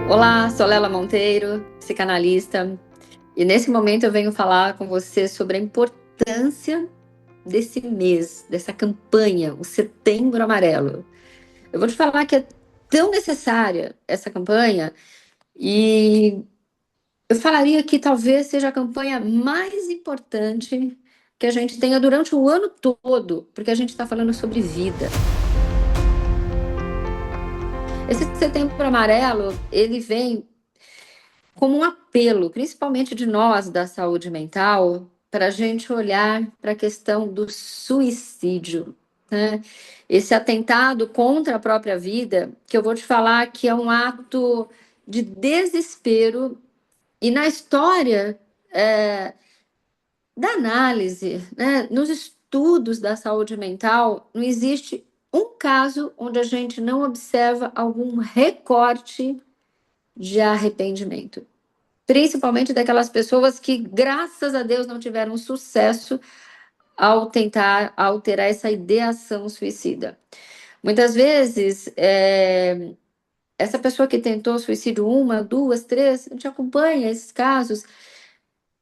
Olá, sou Lela Monteiro, psicanalista, e nesse momento eu venho falar com você sobre a importância desse mês, dessa campanha, o Setembro Amarelo. Eu vou te falar que é tão necessária essa campanha e eu falaria que talvez seja a campanha mais importante que a gente tenha durante o ano todo, porque a gente está falando sobre vida. Esse Setembro Amarelo, ele vem como um apelo, principalmente de nós da saúde mental, para a gente olhar para a questão do suicídio, né? Esse atentado contra a própria vida, que eu vou te falar que é um ato de desespero, e na história da análise, né, nos estudos da saúde mental, não existe um caso onde a gente não observa algum recorte de arrependimento. Principalmente daquelas pessoas que, graças a Deus, não tiveram sucesso ao tentar alterar essa ideação suicida. Muitas vezes, essa pessoa que tentou suicídio uma, duas, três, a gente acompanha esses casos,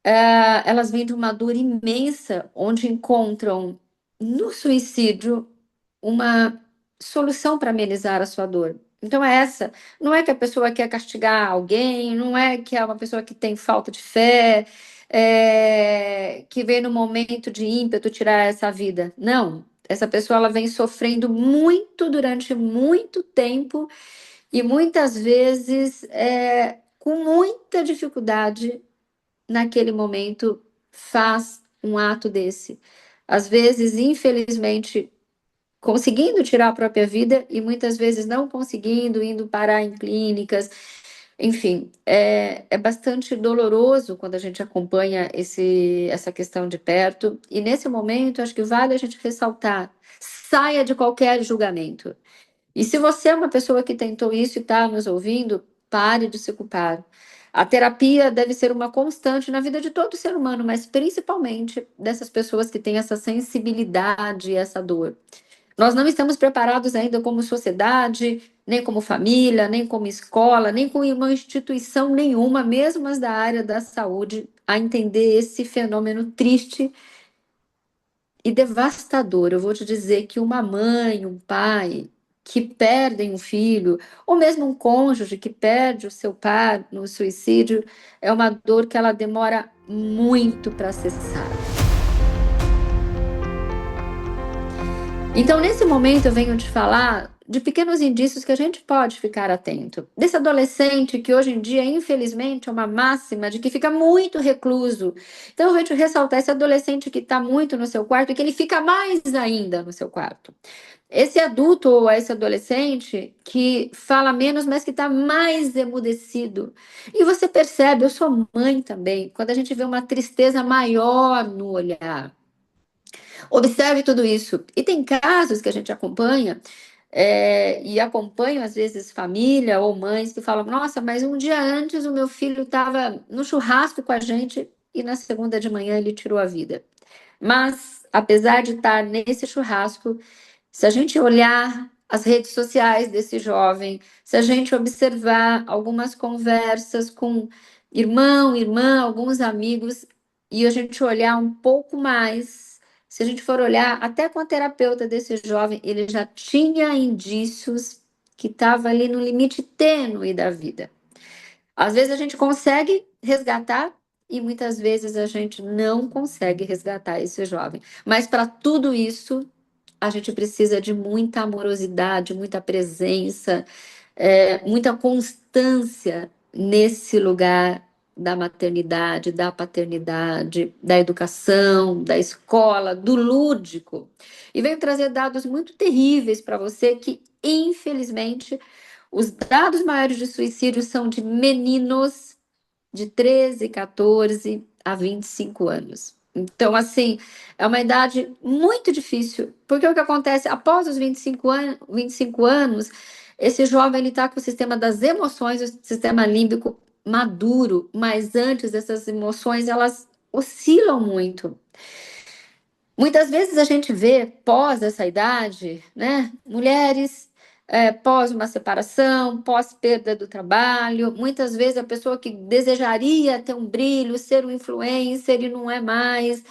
elas vêm de uma dor imensa, onde encontram no suicídio uma solução para amenizar a sua dor. Então é essa, não é que a pessoa quer castigar alguém, não é que é uma pessoa que tem falta de fé, que vem no momento de ímpeto tirar essa vida. Não, essa pessoa ela vem sofrendo muito durante muito tempo e muitas vezes com muita dificuldade naquele momento faz um ato desse. Às vezes, infelizmente, conseguindo tirar a própria vida e muitas vezes não conseguindo, indo parar em clínicas. Enfim, é bastante doloroso quando a gente acompanha essa questão de perto. E nesse momento, acho que vale a gente ressaltar: saia de qualquer julgamento. E se você é uma pessoa que tentou isso e está nos ouvindo, pare de se culpar. A terapia deve ser uma constante na vida de todo ser humano, mas principalmente dessas pessoas que têm essa sensibilidade e essa dor. Nós não estamos preparados ainda como sociedade, nem como família, nem como escola, nem como uma instituição nenhuma, mesmo as da área da saúde, a entender esse fenômeno triste e devastador. Eu vou te dizer que uma mãe, um pai que perdem um filho, ou mesmo um cônjuge que perde o seu par no suicídio, é uma dor que ela demora muito para cessar. Então, nesse momento, eu venho te falar de pequenos indícios que a gente pode ficar atento. Desse adolescente que hoje em dia, infelizmente, é uma máxima de que fica muito recluso. Então, eu vou te ressaltar esse adolescente que está muito no seu quarto e que ele fica mais ainda no seu quarto. Esse adulto ou esse adolescente que fala menos, mas que está mais emudecido. E você percebe, eu sou mãe também, quando a gente vê uma tristeza maior no olhar. Observe tudo isso. E tem casos que a gente acompanha, e acompanho às vezes família ou mães que falam: nossa, mas um dia antes o meu filho estava no churrasco com a gente e na segunda de manhã ele tirou a vida. Mas, apesar de estar nesse churrasco, se a gente olhar as redes sociais desse jovem, se a gente observar algumas conversas com irmão, irmã, alguns amigos, e a gente olhar um pouco mais, se a gente for olhar até com a terapeuta desse jovem, ele já tinha indícios que estava ali no limite tênue da vida. Às vezes a gente consegue resgatar e muitas vezes a gente não consegue resgatar esse jovem. Mas para tudo isso, a gente precisa de muita amorosidade, muita presença, muita constância nesse lugar da maternidade, da paternidade, da educação, da escola, do lúdico. E venho trazer dados muito terríveis para você que, infelizmente, os dados maiores de suicídio são de meninos de 13, 14 a 25 anos. Então, assim, é uma idade muito difícil, porque o que acontece após os 25 anos, esse jovem ele está com o sistema das emoções, o sistema límbico maduro, mas antes essas emoções elas oscilam muito. Muitas vezes a gente vê pós essa idade, né, mulheres pós uma separação, pós perda do trabalho. Muitas vezes a pessoa que desejaria ter um brilho, ser um influencer e não é mais,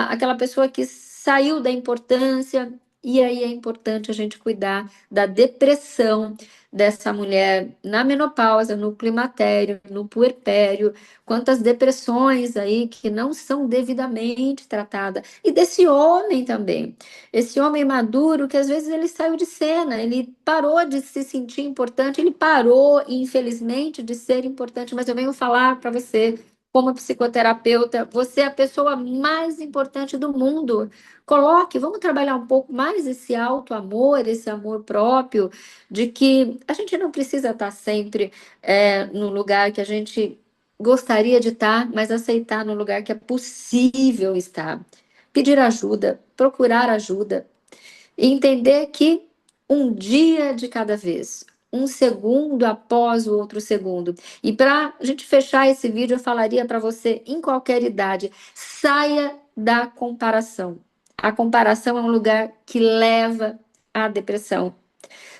aquela pessoa que saiu da importância. E aí é importante a gente cuidar da depressão dessa mulher na menopausa, no climatério, no puerpério, quantas depressões aí que não são devidamente tratadas. E desse homem também. Esse homem maduro que às vezes ele saiu de cena, ele parou de se sentir importante, ele parou, infelizmente, de ser importante. Mas eu venho falar para você, como psicoterapeuta, você é a pessoa mais importante do mundo. Coloque, vamos trabalhar um pouco mais esse auto-amor, esse amor próprio, de que a gente não precisa estar sempre no lugar que a gente gostaria de estar, mas aceitar no lugar que é possível estar. Pedir ajuda, procurar ajuda e entender que um dia de cada vez, um segundo após o outro segundo. E para a gente fechar esse vídeo, eu falaria para você, em qualquer idade, saia da comparação. A comparação é um lugar que leva à depressão.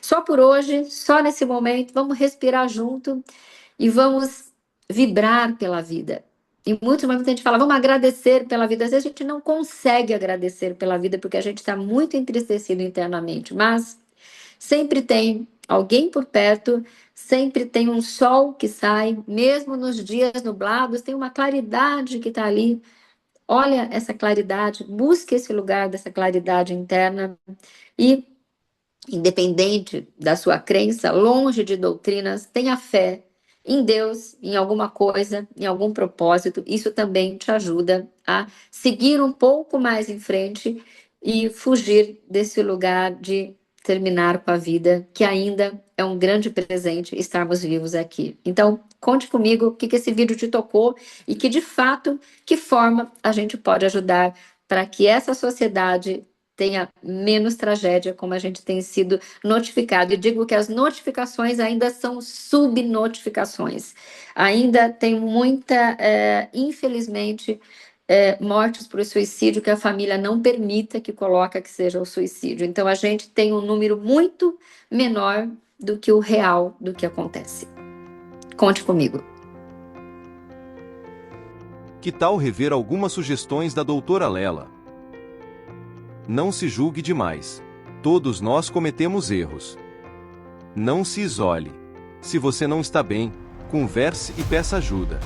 Só por hoje, só nesse momento, vamos respirar junto e vamos vibrar pela vida. Em muitos momentos a gente fala, vamos agradecer pela vida. Às vezes a gente não consegue agradecer pela vida porque a gente está muito entristecido internamente, mas sempre tem alguém por perto, sempre tem um sol que sai, mesmo nos dias nublados, tem uma claridade que está ali. Olha essa claridade, busque esse lugar dessa claridade interna e, independente da sua crença, longe de doutrinas, tenha fé em Deus, em alguma coisa, em algum propósito. Isso também te ajuda a seguir um pouco mais em frente e fugir desse lugar de terminar com a vida, que ainda é um grande presente estarmos vivos aqui. Então, conte comigo o que esse vídeo te tocou e que, de fato, que forma a gente pode ajudar para que essa sociedade tenha menos tragédia, como a gente tem sido notificado. E digo que as notificações ainda são subnotificações. Ainda tem muita, infelizmente, mortes por suicídio que a família não permita que coloque que seja o suicídio. Então, a gente tem um número muito menor do que o real do que acontece. Conte comigo. Que tal rever algumas sugestões da doutora Lela? Não se julgue demais. Todos nós cometemos erros. Não se isole. Se você não está bem, converse e peça ajuda.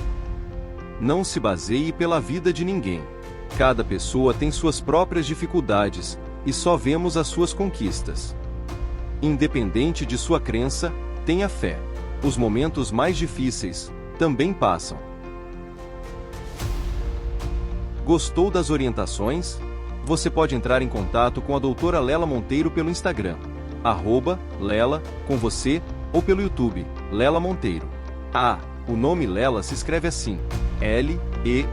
Não se baseie pela vida de ninguém. Cada pessoa tem suas próprias dificuldades, e só vemos as suas conquistas. Independente de sua crença, tenha fé. Os momentos mais difíceis também passam. Gostou das orientações? Você pode entrar em contato com a doutora Lela Monteiro pelo Instagram, @Lela, com você, ou pelo YouTube, Lela Monteiro. O nome Lela se escreve assim, L-E-L-A-H.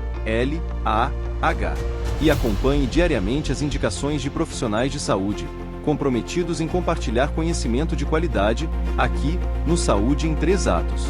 E acompanhe diariamente as indicações de profissionais de saúde, comprometidos em compartilhar conhecimento de qualidade, aqui, no Saúde em 3 Atos.